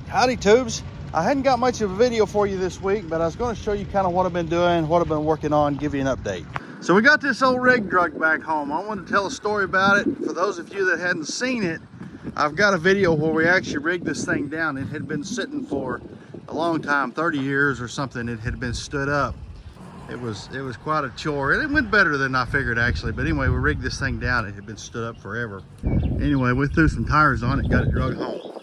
Howdy tubes. I hadn't got much of a video for you this week, but I was going to show you kind of what I've been doing, what I've been working on, give you an update. So we got this old rig drug back home. I wanted to tell a story about it. For those of you that hadn't seen it, I've got a video where we actually rigged this thing down. It had been sitting for a long time, 30 years or something. It had been stood up. It was quite a chore, and it went better than I figured actually. But anyway, we rigged this thing down. It had been stood up forever. Anyway, we threw some tires on it, got it drug home.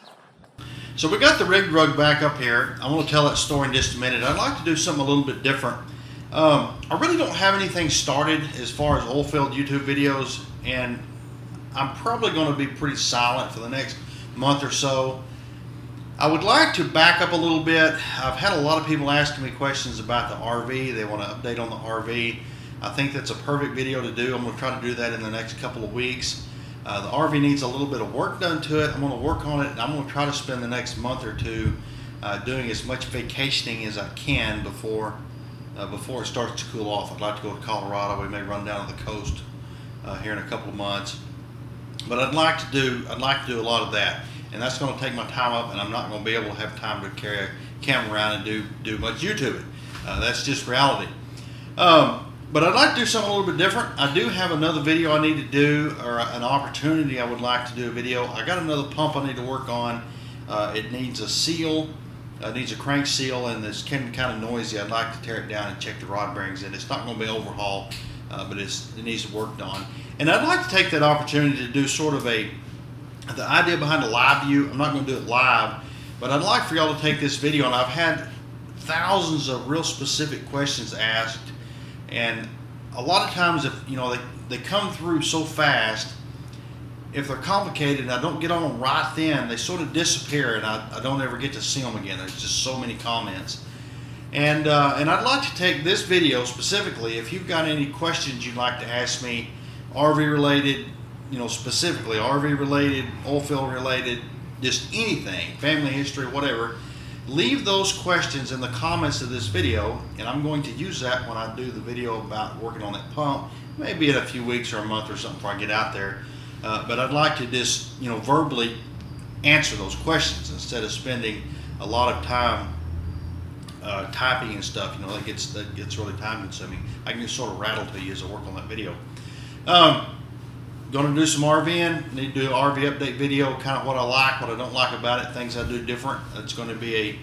So we got the rig drug back up here. I'm going to tell that story in just a minute. I'd like to do something a little bit different. I really don't have anything started as far as oil field YouTube videos, and I'm probably going to be pretty silent for the next month or so. I would like to back up a little bit. I've had a lot of people asking me questions about the RV. They want to update on the RV. I think that's a perfect video to do. I'm going to try to do that in the next couple of weeks. The RV needs a little bit of work done to it. I'm going to work on it, and I'm going to try to spend the next month or two doing as much vacationing as I can before it starts to cool off. I'd like to go to Colorado. We may run down to the coast here in a couple of months. But I'd like to do a lot of that, and that's going to take my time up, and I'm not going to be able to have time to carry a camera around and do much YouTube. That's just reality. But I'd like to do something a little bit different. I do have another video I need to do, or an opportunity I would like to do a video. I got another pump I need to work on. It needs a seal. It needs a crank seal, and it's kind of noisy. I'd like to tear it down and check the rod bearings in. It's not going to be overhauled, but it needs to be worked on. And I'd like to take that opportunity to do sort of the idea behind a live view. I'm not going to do it live, but I'd like for y'all to take this video, and I've had thousands of real specific questions asked. And a lot of times, if they come through so fast, if they're complicated and I don't get on them right then, they sort of disappear, and I don't ever get to see them again. There's just so many comments. And I'd like to take this video specifically, if you've got any questions you'd like to ask me, RV related, specifically RV related, oil field related, just anything, family history, whatever. Leave those questions in the comments of this video, and I'm going to use that when I do the video about working on that pump, maybe in a few weeks or a month or something before I get out there. But I'd like to just, verbally answer those questions instead of spending a lot of time typing and stuff. That gets really time consuming. I can just sort of rattle to you as I work on that video. Going to do some RVing. Need to do an RV update video, kind of what I like, what I don't like about it, things I do different. It's going to be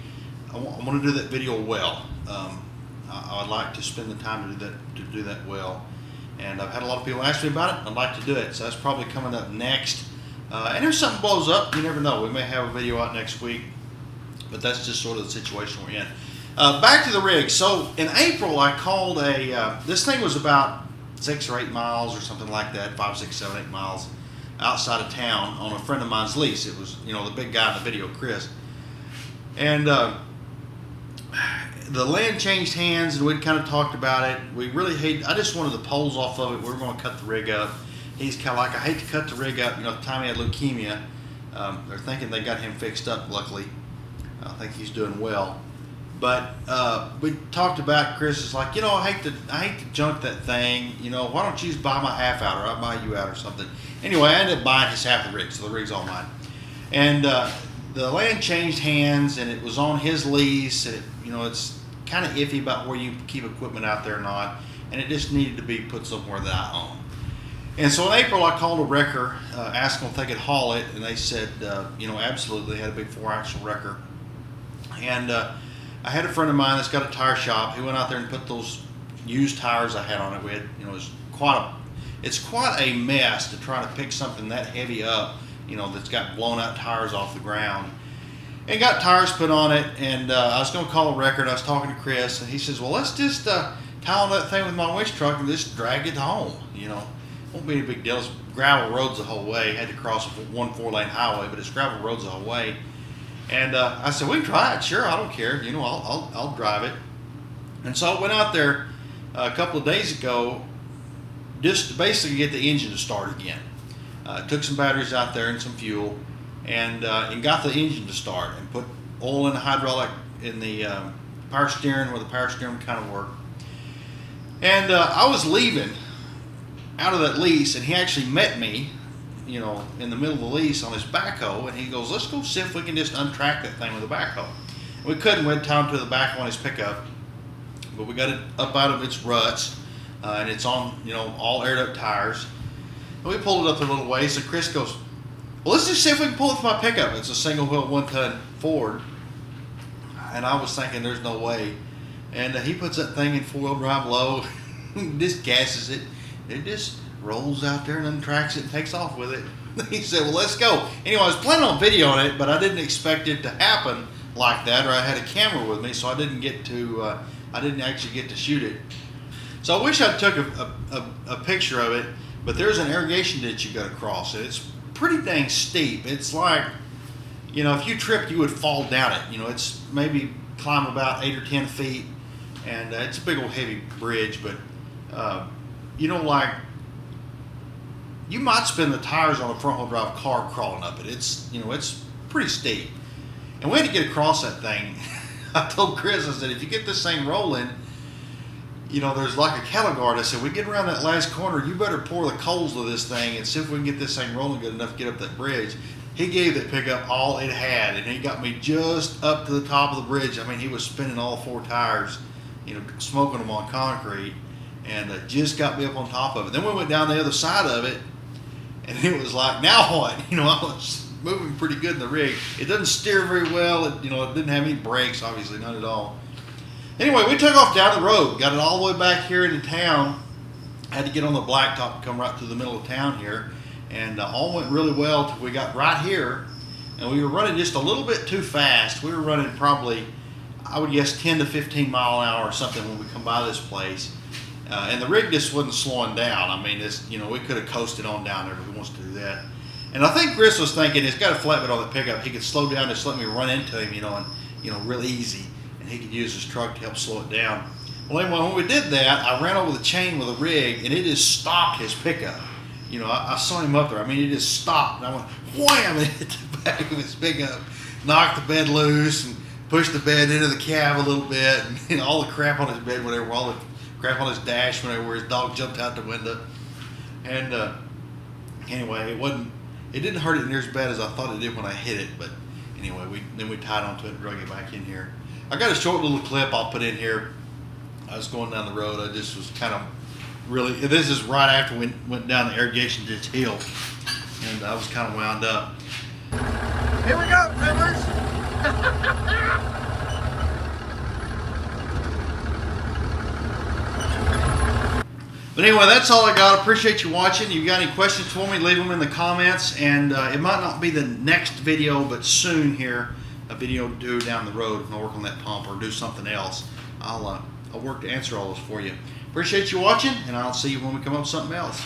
I want to do that video well. I'd like to spend the time to do that well. And I've had a lot of people ask me about it. I'd like to do it, so that's probably coming up next. And if something blows up, you never know. We may have a video out next week, but that's just sort of the situation we're in. Back to the rig. So in April, I called this thing was about 6 or 8 miles or something like that, 5, 6, 7, 8 miles outside of town on a friend of mine's lease. It was, the big guy in the video, Chris. And the land changed hands, and we'd kind of talked about it. We really I just wanted the poles off of it. We were going to cut the rig up. He's kind of like, I hate to cut the rig up. At the time he had leukemia. They're thinking they got him fixed up, luckily. I think he's doing well. But we talked about, Chris is like, I hate to junk that thing. Why don't you just buy my half out, or I'll buy you out or something. Anyway, I ended up buying his half of the rig, so the rig's all mine. And the land changed hands, and it was on his lease. And it's kind of iffy about where you keep equipment out there or not. And it just needed to be put somewhere that I own. And so in April, I called a wrecker, asked them if they could haul it, and they said, absolutely. They had a big 4-axle wrecker. And I had a friend of mine that's got a tire shop. He went out there and put those used tires I had on it. We had, it's quite a mess to try to pick something that heavy up, that's got blown out tires off the ground. And got tires put on it, and I was going to call a wrecker. I was talking to Chris, and he says, well, let's just tie on that thing with my winch truck and just drag it home. Won't be a big deal. It's gravel roads the whole way. Had to cross one 4-lane highway, but it's gravel roads the whole way. And I said, we can try it. Sure, I don't care. I'll drive it. And so I went out there a couple of days ago just to basically get the engine to start again. Took some batteries out there and some fuel, and got the engine to start, and put oil in the hydraulic in the power steering where the power steering kind of worked. And I was leaving out of that lease, and he actually met me you know, in the middle of the lease on his backhoe, and he goes, let's go see if we can just untrack that thing with a backhoe. We couldn't. We had time to the backhoe on his pickup, but we got it up out of its ruts, and it's on, you know, all aired up tires. And we pulled it up a little ways, and Chris goes, well, let's just see if we can pull it with my pickup. It's a single wheel 1-ton Ford. And I was thinking, there's no way. And he puts that thing in 4-wheel drive low, just gasses it. It just rolls out there and untracks it and takes off with it. He said, well, let's go. Anyway, I was planning on videoing it, but I didn't expect it to happen like that, or I had a camera with me, so I didn't get to, I didn't actually get to shoot it. So I wish I took a picture of it, but there's an irrigation ditch you got to cross. It's pretty dang steep. It's like, you know, if you tripped, you would fall down it. You know, it's maybe climb about 8 or 10 feet, and it's a big old heavy bridge, but you know, like, you might spin the tires on a front wheel drive car crawling up it. It's, you know, it's pretty steep. And we had to get across that thing. I told Chris, I said, if you get this thing rolling, you know, there's like a cattle guard. I said, we get around that last corner, you better pour the coals of this thing and see if we can get this thing rolling good enough to get up that bridge. He gave that pickup all it had, and he got me just up to the top of the bridge. I mean, he was spinning all 4 tires, you know, smoking them on concrete, and just got me up on top of it. Then we went down the other side of it, and it was like, now what? You know, I was moving pretty good in the rig. It doesn't steer very well. It, you know, it didn't have any brakes, obviously, not at all. Anyway, we took off down the road, got it all the way back here into town. Had to get on the blacktop and come right through the middle of town here, and all went really well till we got right here, and we were running just a little bit too fast. We were running probably, I would guess, 10 to 15 mile an hour or something when we come by this place. And the rig just wasn't slowing down. I mean, this, you know, we could have coasted on down there if we wants to do that. And I think Chris was thinking, it's got a flatbed on the pickup. He could slow down, just let me run into him, you know, and, you know, real easy. And he could use his truck to help slow it down. Well, anyway, when we did that, I ran over the chain with a rig, and it just stopped his pickup. You know, I saw him up there. I mean, it just stopped. And I went, wham, and hit the back of his pickup, knocked the bed loose, and pushed the bed into the cab a little bit, and, you know, all the crap on his bed, whatever, all the crap on his dash, whenever his dog jumped out the window. And anyway, it didn't hurt it near as bad as I thought it did when I hit it. But anyway, then we tied onto it and drug it back in here. I got a short little clip I'll put in here. I was going down the road. I just was kind of really, this is right after we went down the irrigation ditch hill, and I was kind of wound up. Here we go, Rivers. But anyway, that's all I got. Appreciate you watching. If you got any questions for me, leave them in the comments. And it might not be the next video, but soon here, a video due down the road. If I work on that pump or do something else, I'll work to answer all those for you. Appreciate you watching, and I'll see you when we come up with something else.